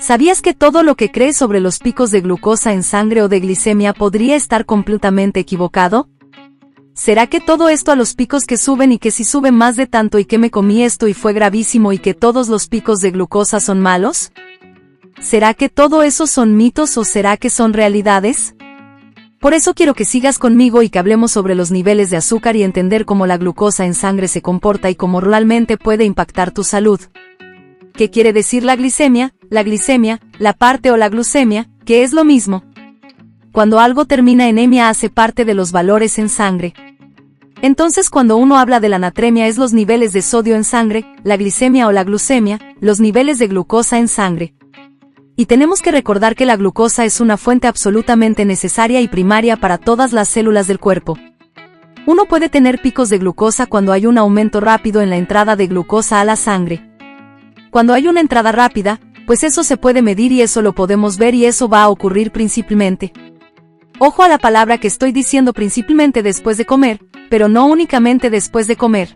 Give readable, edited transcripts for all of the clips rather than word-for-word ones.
¿Sabías que todo lo que crees sobre los picos de glucosa en sangre o de glicemia podría estar completamente equivocado? ¿Será que todo esto a los picos que suben y que si suben más de tanto y que me comí esto y fue gravísimo y que todos los picos de glucosa son malos? ¿Será que todo eso son mitos o será que son realidades? Por eso quiero que sigas conmigo y que hablemos sobre los niveles de azúcar y entender cómo la glucosa en sangre se comporta y cómo realmente puede impactar tu salud. ¿Qué quiere decir la glicemia, la parte o la glucemia, que es lo mismo? Cuando algo termina en emia hace parte de los valores en sangre. Entonces cuando uno habla de la natremia es los niveles de sodio en sangre, la glicemia o la glucemia, los niveles de glucosa en sangre. Y tenemos que recordar que la glucosa es una fuente absolutamente necesaria y primaria para todas las células del cuerpo. Uno puede tener picos de glucosa cuando hay un aumento rápido en la entrada de glucosa a la sangre. Cuando hay una entrada rápida, pues eso se puede medir y eso lo podemos ver y eso va a ocurrir principalmente. Ojo a la palabra que estoy diciendo, principalmente después de comer, pero no únicamente después de comer.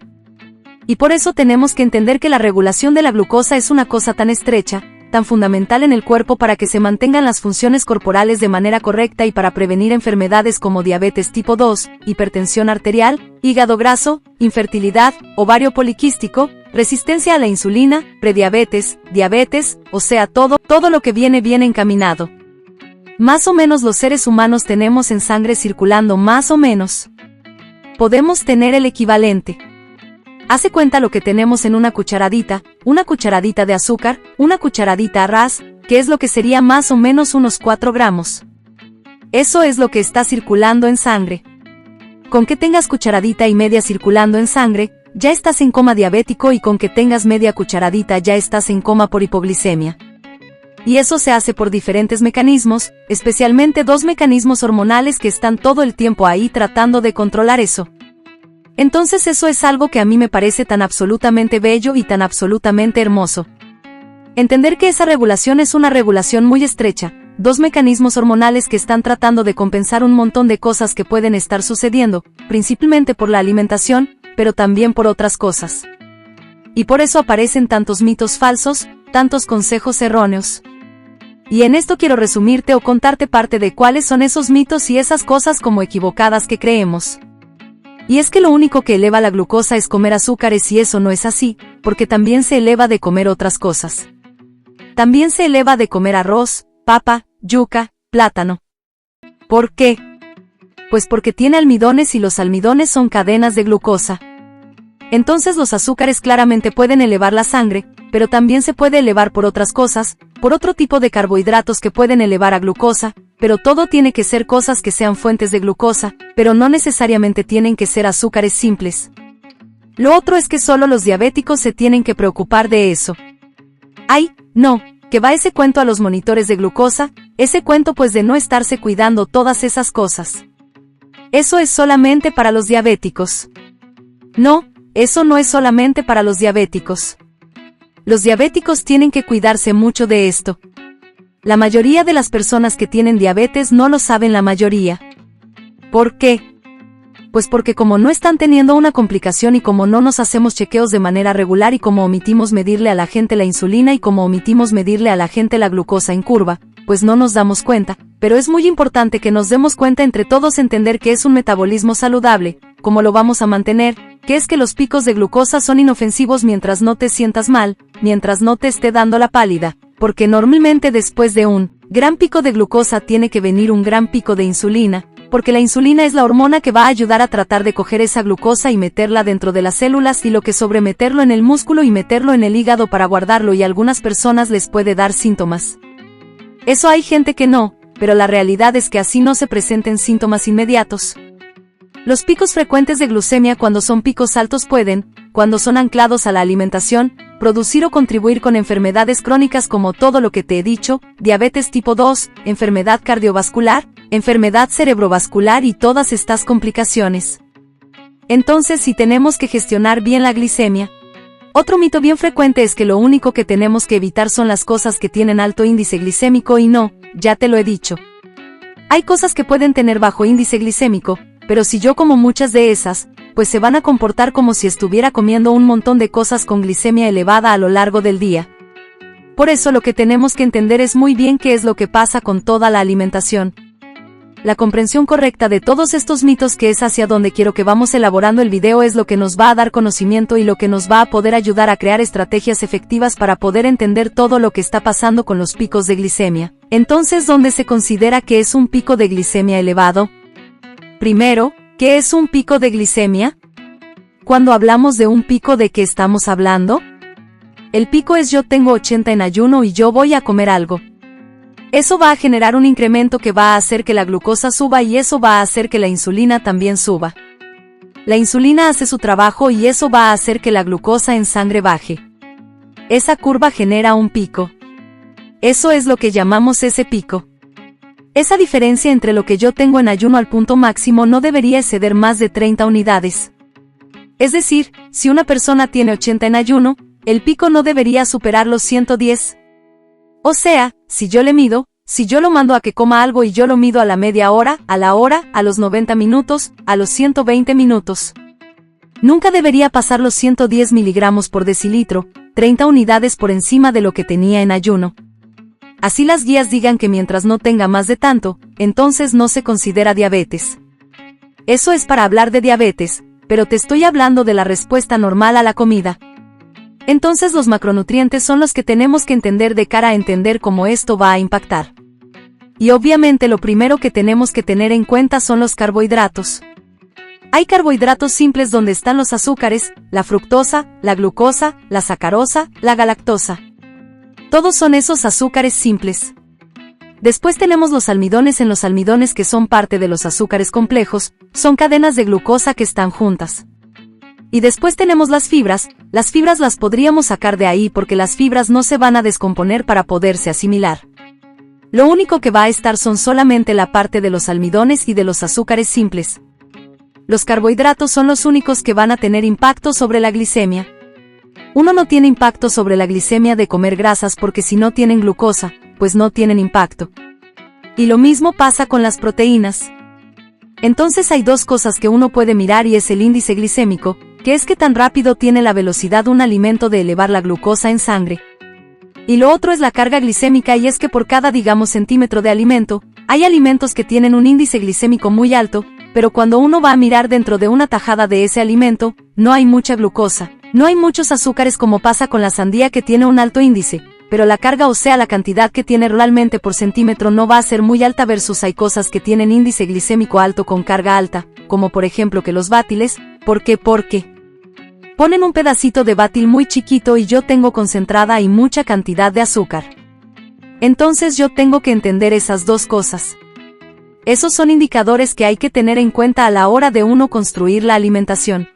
Y por eso tenemos que entender que la regulación de la glucosa es una cosa tan estrecha, tan fundamental en el cuerpo para que se mantengan las funciones corporales de manera correcta y para prevenir enfermedades como diabetes tipo 2, hipertensión arterial, hígado graso, infertilidad, ovario poliquístico, resistencia a la insulina, prediabetes, diabetes, o sea todo lo que viene bien encaminado. Más o menos los seres humanos tenemos en sangre circulando más o menos. Podemos tener el equivalente. Hace cuenta lo que tenemos en una cucharadita de azúcar, una cucharadita a ras, que es lo que sería más o menos unos 4 gramos. Eso es lo que está circulando en sangre. Con que tengas cucharadita y media circulando en sangre, ya estás en coma diabético y con que tengas media cucharadita ya estás en coma por hipoglicemia. Y eso se hace por diferentes mecanismos, especialmente 2 mecanismos hormonales que están todo el tiempo ahí tratando de controlar eso. Entonces eso es algo que a mí me parece tan absolutamente bello y tan absolutamente hermoso. Entender que esa regulación es una regulación muy estrecha, 2 mecanismos hormonales que están tratando de compensar un montón de cosas que pueden estar sucediendo, principalmente por la alimentación, pero también por otras cosas. Y por eso aparecen tantos mitos falsos, tantos consejos erróneos. Y en esto quiero resumirte o contarte parte de cuáles son esos mitos y esas cosas como equivocadas que creemos. Y es que lo único que eleva la glucosa es comer azúcares y eso no es así, porque también se eleva de comer otras cosas. También se eleva de comer arroz, papa, yuca, plátano. ¿Por qué? Pues porque tiene almidones y los almidones son cadenas de glucosa. Entonces los azúcares claramente pueden elevar la sangre, pero también se puede elevar por otras cosas, por otro tipo de carbohidratos que pueden elevar a glucosa, pero todo tiene que ser cosas que sean fuentes de glucosa, pero no necesariamente tienen que ser azúcares simples. Lo otro es que solo los diabéticos se tienen que preocupar de eso. ¡Ay, no! Que va ese cuento a los monitores de glucosa, ese cuento pues de no estarse cuidando todas esas cosas. Eso es solamente para los diabéticos. No, eso no es solamente para los diabéticos. Los diabéticos tienen que cuidarse mucho de esto. La mayoría de las personas que tienen diabetes no lo saben la mayoría. ¿Por qué? Pues porque como no están teniendo una complicación y como no nos hacemos chequeos de manera regular y como omitimos medirle a la gente la insulina y como omitimos medirle a la gente la glucosa en curva, pues no nos damos cuenta, pero es muy importante que nos demos cuenta entre todos entender que es un metabolismo saludable, cómo lo vamos a mantener, que es que los picos de glucosa son inofensivos mientras no te sientas mal, mientras no te esté dando la pálida, porque normalmente después de un gran pico de glucosa tiene que venir un gran pico de insulina, porque la insulina es la hormona que va a ayudar a tratar de coger esa glucosa y meterla dentro de las células y lo que sobre meterlo en el músculo y meterlo en el hígado para guardarlo y a algunas personas les puede dar síntomas. Eso hay gente que no, pero la realidad es que así no se presenten síntomas inmediatos. Los picos frecuentes de glucemia cuando son picos altos pueden, cuando son anclados a la alimentación, producir o contribuir con enfermedades crónicas como todo lo que te he dicho, diabetes tipo 2, enfermedad cardiovascular, enfermedad cerebrovascular y todas estas complicaciones. Entonces sí tenemos que gestionar bien la glicemia. Otro mito bien frecuente es que lo único que tenemos que evitar son las cosas que tienen alto índice glicémico y no, ya te lo he dicho. Hay cosas que pueden tener bajo índice glicémico, pero si yo como muchas de esas, pues se van a comportar como si estuviera comiendo un montón de cosas con glicemia elevada a lo largo del día. Por eso lo que tenemos que entender es muy bien qué es lo que pasa con toda la alimentación. La comprensión correcta de todos estos mitos, que es hacia donde quiero que vamos elaborando el video, es lo que nos va a dar conocimiento y lo que nos va a poder ayudar a crear estrategias efectivas para poder entender todo lo que está pasando con los picos de glicemia. Entonces, ¿dónde se considera que es un pico de glicemia elevado? Primero, ¿qué es un pico de glicemia? Cuando hablamos de un pico, ¿de qué estamos hablando? El pico es: yo tengo 80 en ayuno y yo voy a comer algo. Eso va a generar un incremento que va a hacer que la glucosa suba y eso va a hacer que la insulina también suba. La insulina hace su trabajo y eso va a hacer que la glucosa en sangre baje. Esa curva genera un pico. Eso es lo que llamamos ese pico. Esa diferencia entre lo que yo tengo en ayuno al punto máximo no debería exceder más de 30 unidades. Es decir, si una persona tiene 80 en ayuno, el pico no debería superar los 110. O sea, si yo le mido, si yo lo mando a que coma algo y yo lo mido a la media hora, a la hora, a los 90 minutos, a los 120 minutos. Nunca debería pasar los 110 miligramos por decilitro, 30 unidades por encima de lo que tenía en ayuno. Así las guías digan que mientras no tenga más de tanto, entonces no se considera diabetes. Eso es para hablar de diabetes, pero te estoy hablando de la respuesta normal a la comida. Entonces los macronutrientes son los que tenemos que entender de cara a entender cómo esto va a impactar. Y obviamente lo primero que tenemos que tener en cuenta son los carbohidratos. Hay carbohidratos simples donde están los azúcares, la fructosa, la glucosa, la sacarosa, la galactosa. Todos son esos azúcares simples. Después tenemos los almidones. En los almidones, que son parte de los azúcares complejos, son cadenas de glucosa que están juntas. Y después tenemos las fibras las podríamos sacar de ahí porque las fibras no se van a descomponer para poderse asimilar. Lo único que va a estar son solamente la parte de los almidones y de los azúcares simples. Los carbohidratos son los únicos que van a tener impacto sobre la glicemia. Uno no tiene impacto sobre la glicemia de comer grasas porque si no tienen glucosa, pues no tienen impacto. Y lo mismo pasa con las proteínas. Entonces hay dos cosas que uno puede mirar y es el índice glicémico, que es qué tan rápido tiene la velocidad un alimento de elevar la glucosa en sangre. Y lo otro es la carga glicémica, y es que por cada, digamos, centímetro de alimento, hay alimentos que tienen un índice glicémico muy alto, pero cuando uno va a mirar dentro de una tajada de ese alimento, no hay mucha glucosa, no hay muchos azúcares como pasa con la sandía que tiene un alto índice, pero la carga, o sea la cantidad que tiene realmente por centímetro, no va a ser muy alta versus hay cosas que tienen índice glicémico alto con carga alta, como por ejemplo que los dátiles. ¿Por qué? Porque ponen un pedacito de dátil muy chiquito y yo tengo concentrada y mucha cantidad de azúcar. Entonces yo tengo que entender esas dos cosas. Esos son indicadores que hay que tener en cuenta a la hora de uno construir la alimentación.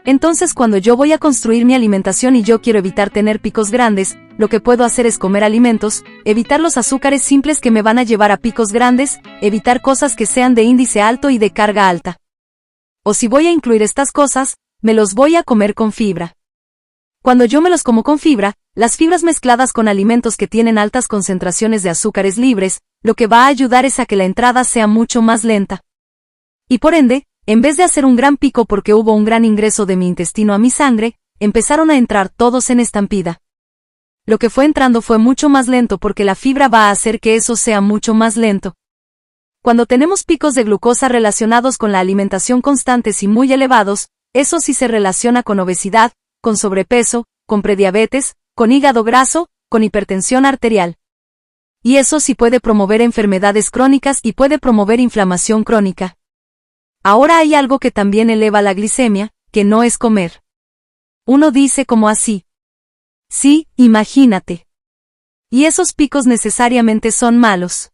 Entonces cuando yo voy a construir mi alimentación y yo quiero evitar tener picos grandes, lo que puedo hacer es comer alimentos, evitar los azúcares simples que me van a llevar a picos grandes, evitar cosas que sean de índice alto y de carga alta. O si voy a incluir estas cosas, me los voy a comer con fibra. Cuando yo me los como con fibra, las fibras mezcladas con alimentos que tienen altas concentraciones de azúcares libres, lo que va a ayudar es a que la entrada sea mucho más lenta. Y por ende, en vez de hacer un gran pico porque hubo un gran ingreso de mi intestino a mi sangre, empezaron a entrar todos en estampida. Lo que fue entrando fue mucho más lento porque la fibra va a hacer que eso sea mucho más lento. Cuando tenemos picos de glucosa relacionados con la alimentación constantes y muy elevados, eso sí se relaciona con obesidad, con sobrepeso, con prediabetes, con hígado graso, con hipertensión arterial. Y eso sí puede promover enfermedades crónicas y puede promover inflamación crónica. Ahora hay algo que también eleva la glicemia, que no es comer. Uno dice como así. Sí, imagínate. Y esos picos necesariamente son malos.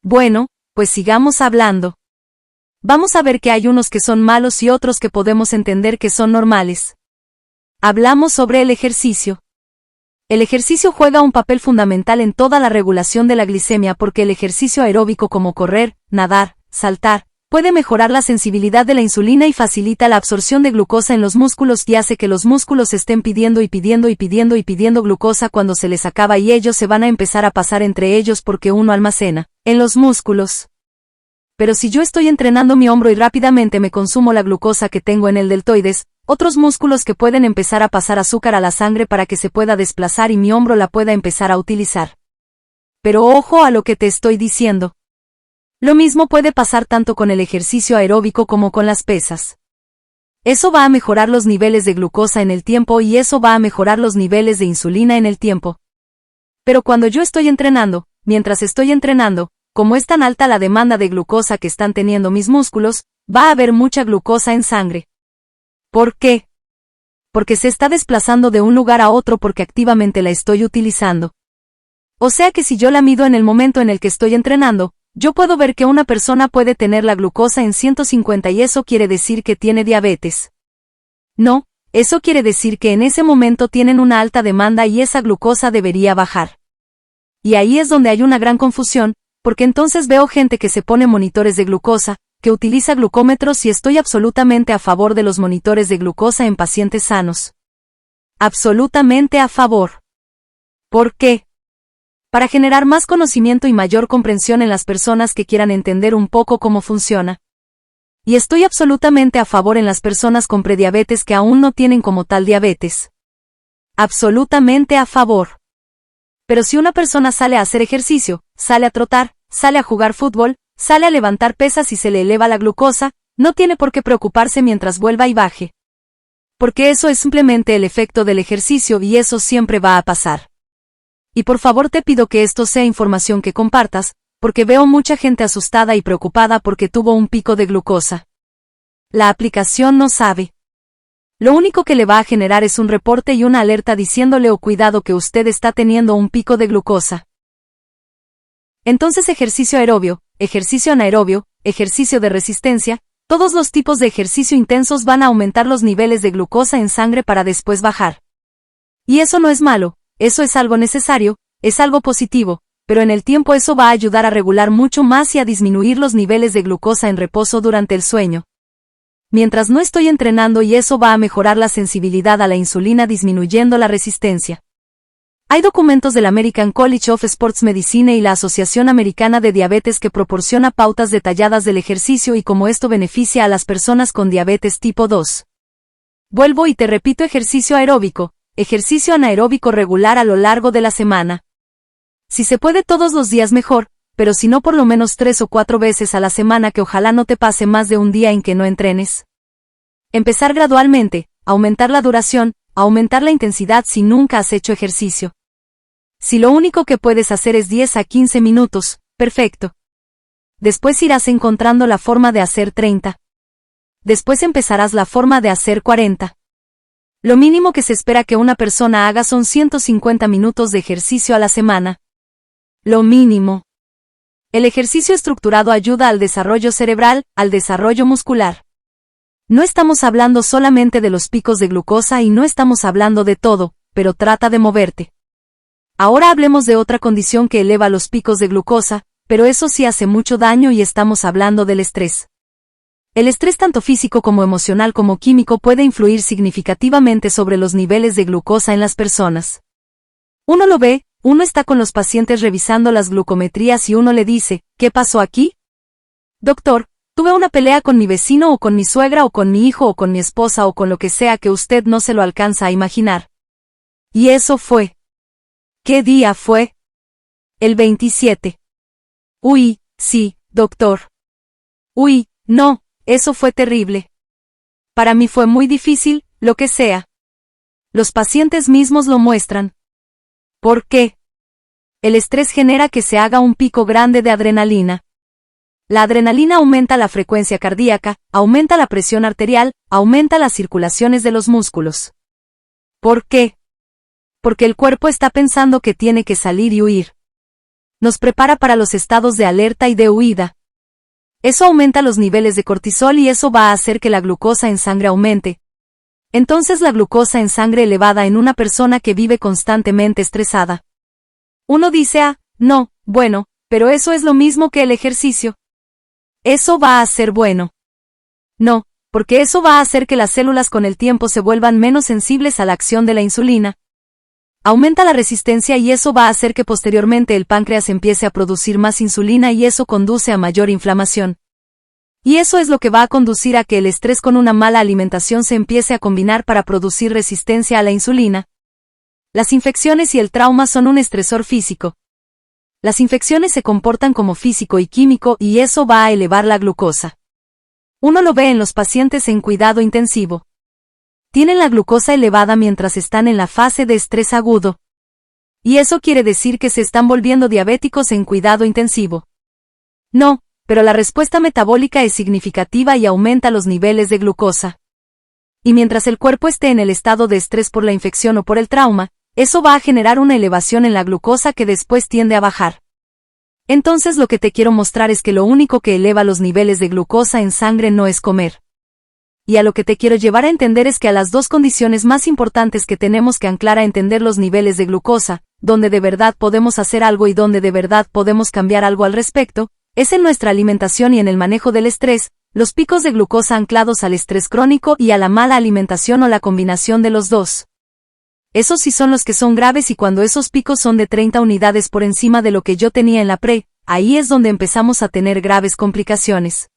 Bueno, pues sigamos hablando. Vamos a ver que hay unos que son malos y otros que podemos entender que son normales. Hablamos sobre el ejercicio. El ejercicio juega un papel fundamental en toda la regulación de la glicemia porque el ejercicio aeróbico como correr, nadar, saltar, puede mejorar la sensibilidad de la insulina y facilita la absorción de glucosa en los músculos y hace que los músculos estén pidiendo glucosa cuando se les acaba y ellos se van a empezar a pasar entre ellos porque uno almacena en los músculos. Pero si yo estoy entrenando mi hombro y rápidamente me consumo la glucosa que tengo en el deltoides, otros músculos que pueden empezar a pasar azúcar a la sangre para que se pueda desplazar y mi hombro la pueda empezar a utilizar. Pero ojo a lo que te estoy diciendo. Lo mismo puede pasar tanto con el ejercicio aeróbico como con las pesas. Eso va a mejorar los niveles de glucosa en el tiempo y eso va a mejorar los niveles de insulina en el tiempo. Pero cuando yo estoy entrenando, mientras estoy entrenando, como es tan alta la demanda de glucosa que están teniendo mis músculos, va a haber mucha glucosa en sangre. ¿Por qué? Porque se está desplazando de un lugar a otro porque activamente la estoy utilizando. O sea que si yo la mido en el momento en el que estoy entrenando, yo puedo ver que una persona puede tener la glucosa en 150 y eso quiere decir que tiene diabetes. No, eso quiere decir que en ese momento tienen una alta demanda y esa glucosa debería bajar. Y ahí es donde hay una gran confusión, porque entonces veo gente que se pone monitores de glucosa, que utiliza glucómetros y estoy absolutamente a favor de los monitores de glucosa en pacientes sanos. Absolutamente a favor. ¿Por qué? Para generar más conocimiento y mayor comprensión en las personas que quieran entender un poco cómo funciona. Y estoy absolutamente a favor en las personas con prediabetes que aún no tienen como tal diabetes. Absolutamente a favor. Pero si una persona sale a hacer ejercicio, sale a trotar, sale a jugar fútbol, sale a levantar pesas y se le eleva la glucosa, no tiene por qué preocuparse mientras vuelva y baje. Porque eso es simplemente el efecto del ejercicio y eso siempre va a pasar. Y por favor te pido que esto sea información que compartas, porque veo mucha gente asustada y preocupada porque tuvo un pico de glucosa. La aplicación no sabe. Lo único que le va a generar es un reporte y una alerta diciéndole cuidado que usted está teniendo un pico de glucosa. Entonces ejercicio aerobio, ejercicio anaerobio, ejercicio de resistencia, todos los tipos de ejercicio intensos van a aumentar los niveles de glucosa en sangre para después bajar. Y eso no es malo. Eso es algo necesario, es algo positivo, pero en el tiempo eso va a ayudar a regular mucho más y a disminuir los niveles de glucosa en reposo durante el sueño. Mientras no estoy entrenando y eso va a mejorar la sensibilidad a la insulina disminuyendo la resistencia. Hay documentos del American College of Sports Medicine y la Asociación Americana de Diabetes que proporciona pautas detalladas del ejercicio y cómo esto beneficia a las personas con diabetes tipo 2. Vuelvo y te repito ejercicio aeróbico. Ejercicio anaeróbico regular a lo largo de la semana. Si se puede todos los días mejor, pero si no por lo menos 3 o 4 veces a la semana que ojalá no te pase más de un día en que no entrenes. Empezar gradualmente, aumentar la duración, aumentar la intensidad si nunca has hecho ejercicio. Si lo único que puedes hacer es 10 a 15 minutos, perfecto. Después irás encontrando la forma de hacer 30. Después empezarás la forma de hacer 40. Lo mínimo que se espera que una persona haga son 150 minutos de ejercicio a la semana. Lo mínimo. El ejercicio estructurado ayuda al desarrollo cerebral, al desarrollo muscular. No estamos hablando solamente de los picos de glucosa y no estamos hablando de todo, pero trata de moverte. Ahora hablemos de otra condición que eleva los picos de glucosa, pero eso sí hace mucho daño y estamos hablando del estrés. El estrés tanto físico como emocional como químico puede influir significativamente sobre los niveles de glucosa en las personas. Uno lo ve, uno está con los pacientes revisando las glucometrías y uno le dice, ¿qué pasó aquí? Doctor, tuve una pelea con mi vecino o con mi suegra o con mi hijo o con mi esposa o con lo que sea que usted no se lo alcanza a imaginar. Y eso fue. ¿Qué día fue? El 27. Uy, sí, doctor. Uy, no. Eso fue terrible. Para mí fue muy difícil, lo que sea. Los pacientes mismos lo muestran. ¿Por qué? El estrés genera que se haga un pico grande de adrenalina. La adrenalina aumenta la frecuencia cardíaca, aumenta la presión arterial, aumenta las circulaciones de los músculos. ¿Por qué? Porque el cuerpo está pensando que tiene que salir y huir. Nos prepara para los estados de alerta y de huida. Eso aumenta los niveles de cortisol y eso va a hacer que la glucosa en sangre aumente. Entonces la glucosa en sangre elevada en una persona que vive constantemente estresada. Uno dice, no, bueno, pero eso es lo mismo que el ejercicio. Eso va a ser bueno. No, porque eso va a hacer que las células con el tiempo se vuelvan menos sensibles a la acción de la insulina. Aumenta la resistencia y eso va a hacer que posteriormente el páncreas empiece a producir más insulina y eso conduce a mayor inflamación. Y eso es lo que va a conducir a que el estrés con una mala alimentación se empiece a combinar para producir resistencia a la insulina. Las infecciones y el trauma son un estresor físico. Las infecciones se comportan como físico y químico y eso va a elevar la glucosa. Uno lo ve en los pacientes en cuidado intensivo. Tienen la glucosa elevada mientras están en la fase de estrés agudo. Y eso quiere decir que se están volviendo diabéticos en cuidado intensivo. No, pero la respuesta metabólica es significativa y aumenta los niveles de glucosa. Y mientras el cuerpo esté en el estado de estrés por la infección o por el trauma, eso va a generar una elevación en la glucosa que después tiende a bajar. Entonces lo que te quiero mostrar es que lo único que eleva los niveles de glucosa en sangre no es comer. Y a lo que te quiero llevar a entender es que a las dos condiciones más importantes que tenemos que anclar a entender los niveles de glucosa, donde de verdad podemos hacer algo y donde de verdad podemos cambiar algo al respecto, es en nuestra alimentación y en el manejo del estrés, los picos de glucosa anclados al estrés crónico y a la mala alimentación o la combinación de los dos. Esos sí son los que son graves y cuando esos picos son de 30 unidades por encima de lo que yo tenía en la pre, ahí es donde empezamos a tener graves complicaciones.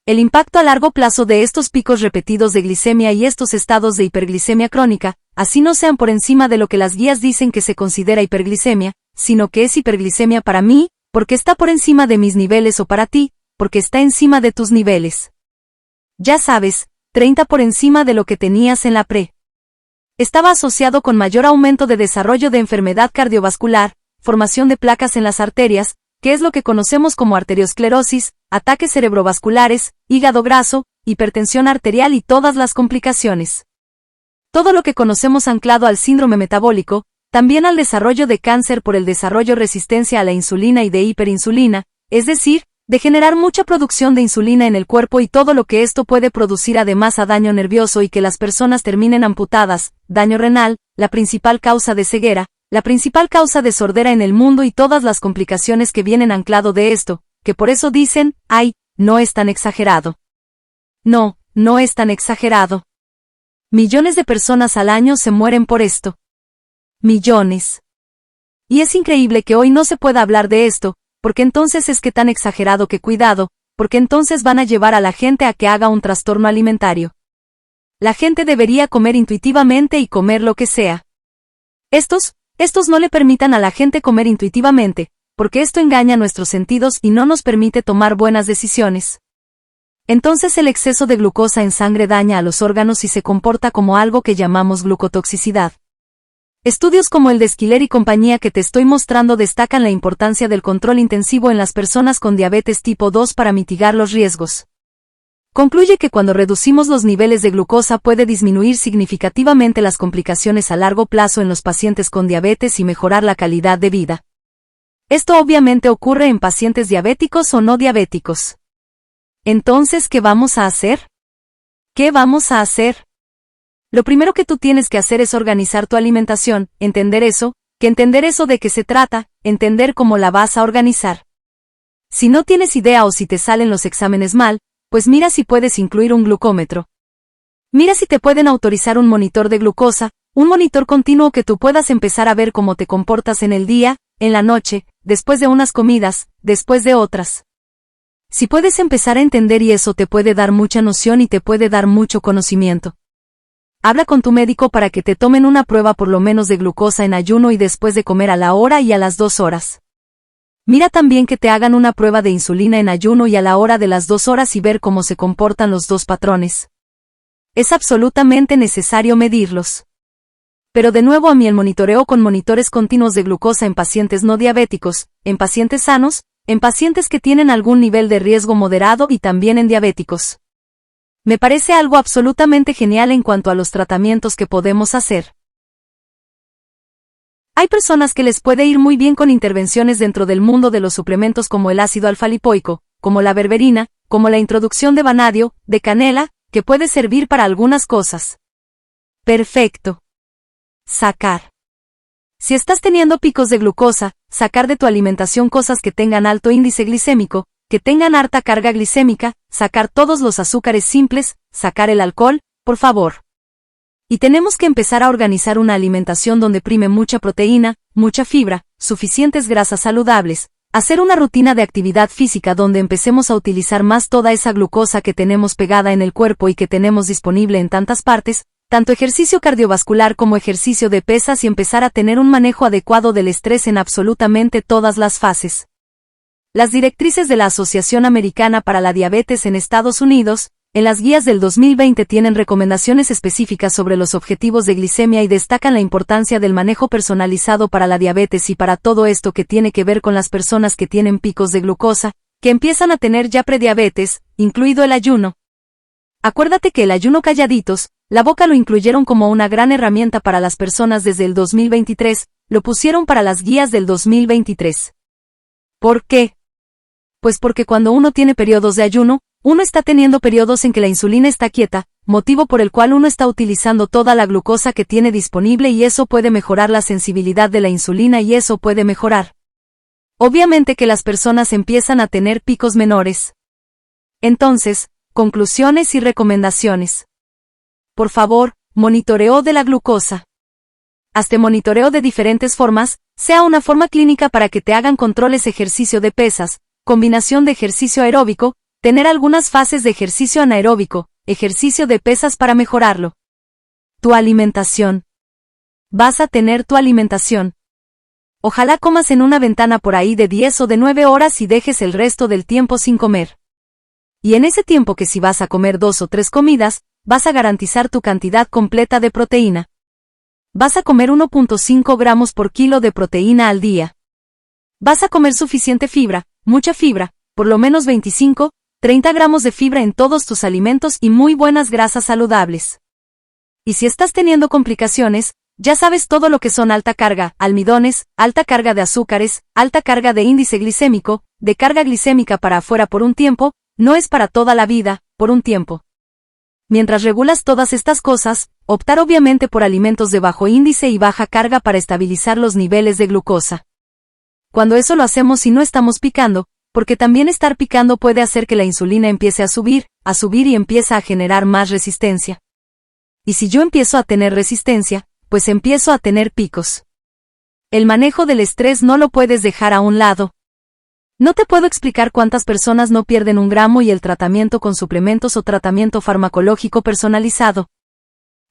El impacto a largo plazo de estos picos repetidos de glicemia y estos estados de hiperglicemia crónica, así no sean por encima de lo que las guías dicen que se considera hiperglicemia, sino que es hiperglicemia para mí, porque está por encima de mis niveles o para ti, porque está encima de tus niveles. Ya sabes, 30 por encima de lo que tenías en la pre. Estaba asociado con mayor aumento de desarrollo de enfermedad cardiovascular, formación de placas en las arterias, que es lo que conocemos como arteriosclerosis, ataques cerebrovasculares, hígado graso, hipertensión arterial y todas las complicaciones. Todo lo que conocemos anclado al síndrome metabólico, también al desarrollo de cáncer por el desarrollo resistencia a la insulina y de hiperinsulina, es decir, de generar mucha producción de insulina en el cuerpo y todo lo que esto puede producir además a daño nervioso y que las personas terminen amputadas, daño renal, la principal causa de ceguera, la principal causa de sordera en el mundo y todas las complicaciones que vienen anclado de esto, que por eso dicen, ay, no es tan exagerado. No, no es tan exagerado. Millones de personas al año se mueren por esto. Millones. Y es increíble que hoy no se pueda hablar de esto, porque entonces es que tan exagerado que cuidado, porque entonces van a llevar a la gente a que haga un trastorno alimentario. La gente debería comer intuitivamente y comer lo que sea. Estos no le permitan a la gente comer intuitivamente, porque esto engaña nuestros sentidos y no nos permite tomar buenas decisiones. Entonces el exceso de glucosa en sangre daña a los órganos y se comporta como algo que llamamos glucotoxicidad. Estudios como el de Schiller y compañía que te estoy mostrando destacan la importancia del control intensivo en las personas con diabetes tipo 2 para mitigar los riesgos. Concluye que cuando reducimos los niveles de glucosa puede disminuir significativamente las complicaciones a largo plazo en los pacientes con diabetes y mejorar la calidad de vida. Esto obviamente ocurre en pacientes diabéticos o no diabéticos. Entonces, ¿qué vamos a hacer? ¿Qué vamos a hacer? Lo primero que tú tienes que hacer es organizar tu alimentación, entender eso de qué se trata, entender cómo la vas a organizar. Si no tienes idea o si te salen los exámenes mal, pues mira si puedes incluir un glucómetro. Mira si te pueden autorizar un monitor de glucosa, un monitor continuo que tú puedas empezar a ver cómo te comportas en el día, en la noche, después de unas comidas, después de otras. Si puedes empezar a entender y eso te puede dar mucha noción y te puede dar mucho conocimiento. Habla con tu médico para que te tomen una prueba por lo menos de glucosa en ayuno y después de comer a la hora y a las 2 horas. Mira también que te hagan una prueba de insulina en ayuno y a la hora de las 2 horas y ver cómo se comportan los dos patrones. Es absolutamente necesario medirlos. Pero de nuevo a mí el monitoreo con monitores continuos de glucosa en pacientes no diabéticos, en pacientes sanos, en pacientes que tienen algún nivel de riesgo moderado y también en diabéticos. Me parece algo absolutamente genial en cuanto a los tratamientos que podemos hacer. Hay personas que les puede ir muy bien con intervenciones dentro del mundo de los suplementos como el ácido alfa-lipoico, como la berberina, como la introducción de vanadio, de canela, que puede servir para algunas cosas. Perfecto. Sacar. Si estás teniendo picos de glucosa, sacar de tu alimentación cosas que tengan alto índice glicémico, que tengan harta carga glicémica, sacar todos los azúcares simples, sacar el alcohol, por favor. Y tenemos que empezar a organizar una alimentación donde prime mucha proteína, mucha fibra, suficientes grasas saludables, Hacer una rutina de actividad física donde empecemos a utilizar más toda esa glucosa que tenemos pegada en el cuerpo y que tenemos disponible en tantas partes, tanto ejercicio cardiovascular como ejercicio de pesas y empezar a tener un manejo adecuado del estrés en absolutamente todas las fases. Las directrices de la Asociación Americana para la Diabetes en Estados Unidos, en las guías del 2020 tienen recomendaciones específicas sobre los objetivos de glicemia y destacan la importancia del manejo personalizado para la diabetes y para todo esto que tiene que ver con las personas que tienen picos de glucosa, que empiezan a tener ya prediabetes, incluido el ayuno. Acuérdate que el ayuno calladitos, la boca lo incluyeron como una gran herramienta para las personas desde el 2023, lo pusieron para las guías del 2023. ¿Por qué? Pues porque cuando uno tiene periodos de ayuno, uno está teniendo periodos en que la insulina está quieta, motivo por el cual uno está utilizando toda la glucosa que tiene disponible y eso puede mejorar la sensibilidad de la insulina y eso puede mejorar. Obviamente que las personas empiezan a tener picos menores. Entonces, conclusiones y recomendaciones. Por favor, monitoreo de la glucosa. Hazte monitoreo de diferentes formas, sea una forma clínica para que te hagan controles ejercicio de pesas, combinación de ejercicio aeróbico, tener algunas fases de ejercicio anaeróbico, ejercicio de pesas para mejorarlo. Tu alimentación. Vas a tener tu alimentación. Ojalá comas en una ventana por ahí de 10 o de 9 horas y dejes el resto del tiempo sin comer. Y en ese tiempo que si vas a comer 2 o 3 comidas, vas a garantizar tu cantidad completa de proteína. Vas a comer 1.5 gramos por kilo de proteína al día. Vas a comer suficiente fibra, mucha fibra, por lo menos 25, 30 gramos de fibra en todos tus alimentos y muy buenas grasas saludables. Y si estás teniendo complicaciones, ya sabes todo lo que son alta carga, almidones, alta carga de azúcares, alta carga de índice glicémico, de carga glicémica para afuera por un tiempo, no es para toda la vida, por un tiempo. Mientras regulas todas estas cosas, optar obviamente por alimentos de bajo índice y baja carga para estabilizar los niveles de glucosa. Cuando eso lo hacemos y no estamos picando, porque también estar picando puede hacer que la insulina empiece a subir y empieza a generar más resistencia. Y si yo empiezo a tener resistencia, pues empiezo a tener picos. El manejo del estrés no lo puedes dejar a un lado. No te puedo explicar cuántas personas no pierden un gramo y el tratamiento con suplementos o tratamiento farmacológico personalizado.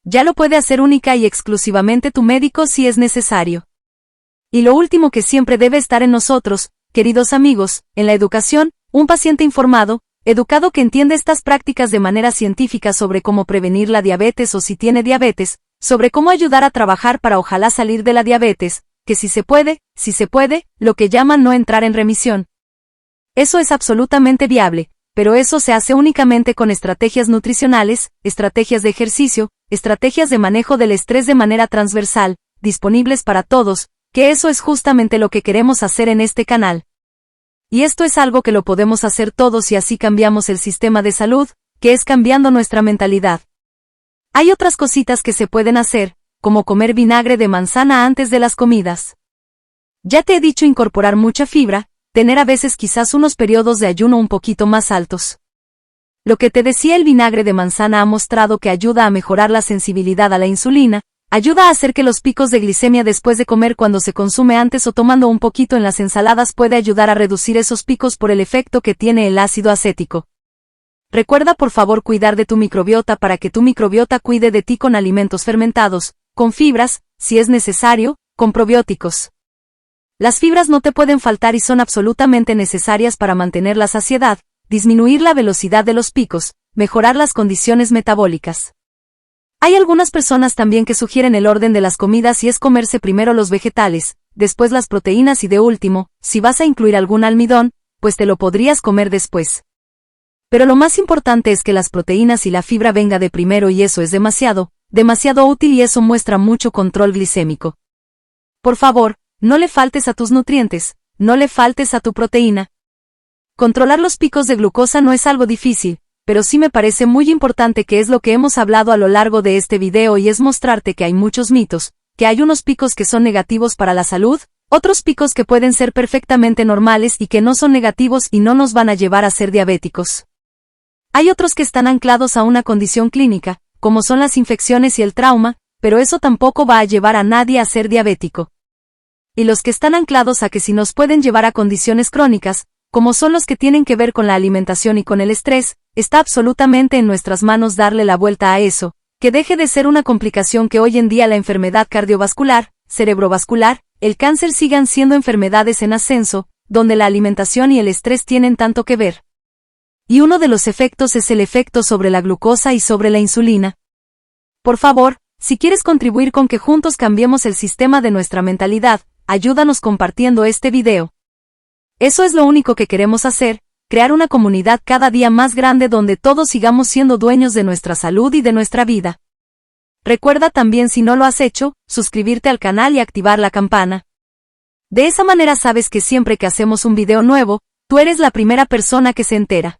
Ya lo puede hacer única y exclusivamente tu médico si es necesario. Y lo último que siempre debe estar en nosotros, queridos amigos, en la educación, un paciente informado, educado que entiende estas prácticas de manera científica sobre cómo prevenir la diabetes o si tiene diabetes, sobre cómo ayudar a trabajar para ojalá salir de la diabetes, que si se puede, lo que llaman no entrar en remisión. Eso es absolutamente viable, pero eso se hace únicamente con estrategias nutricionales, estrategias de ejercicio, estrategias de manejo del estrés de manera transversal, disponibles para todos, que eso es justamente lo que queremos hacer en este canal. Y esto es algo que lo podemos hacer todos y así cambiamos el sistema de salud, que es cambiando nuestra mentalidad. Hay otras cositas que se pueden hacer, como comer vinagre de manzana antes de las comidas. Ya te he dicho incorporar mucha fibra, tener a veces quizás unos periodos de ayuno un poquito más altos. Lo que te decía, el vinagre de manzana ha mostrado que ayuda a mejorar la sensibilidad a la insulina, ayuda a hacer que los picos de glicemia después de comer cuando se consume antes o tomando un poquito en las ensaladas puede ayudar a reducir esos picos por el efecto que tiene el ácido acético. Recuerda por favor cuidar de tu microbiota para que tu microbiota cuide de ti con alimentos fermentados, con fibras, si es necesario, con probióticos. Las fibras no te pueden faltar y son absolutamente necesarias para mantener la saciedad, disminuir la velocidad de los picos, mejorar las condiciones metabólicas. Hay algunas personas también que sugieren el orden de las comidas y es comerse primero los vegetales, después las proteínas y de último, si vas a incluir algún almidón, pues te lo podrías comer después. Pero lo más importante es que las proteínas y la fibra venga de primero y eso es demasiado útil y eso muestra mucho control glicémico. Por favor, no le faltes a tus nutrientes, no le faltes a tu proteína. Controlar los picos de glucosa no es algo difícil, pero sí me parece muy importante que es lo que hemos hablado a lo largo de este video y es mostrarte que hay muchos mitos, que hay unos picos que son negativos para la salud, otros picos que pueden ser perfectamente normales y que no son negativos y no nos van a llevar a ser diabéticos. Hay otros que están anclados a una condición clínica, como son las infecciones y el trauma, pero eso tampoco va a llevar a nadie a ser diabético. y los que están anclados a que sí nos pueden llevar a condiciones crónicas, como son los que tienen que ver con la alimentación y con el estrés. Está absolutamente en nuestras manos darle la vuelta a eso, que deje de ser una complicación que hoy en día la enfermedad cardiovascular, cerebrovascular, el cáncer sigan siendo enfermedades en ascenso, donde la alimentación y el estrés tienen tanto que ver. Y uno de los efectos es el efecto sobre la glucosa y sobre la insulina. Por favor, si quieres contribuir con que juntos cambiemos el sistema de nuestra mentalidad, ayúdanos compartiendo este video. Eso es lo único que queremos hacer, crear una comunidad cada día más grande donde todos sigamos siendo dueños de nuestra salud y de nuestra vida. Recuerda también, si no lo has hecho, suscribirte al canal y activar la campana. De esa manera sabes que siempre que hacemos un video nuevo, tú eres la primera persona que se entera.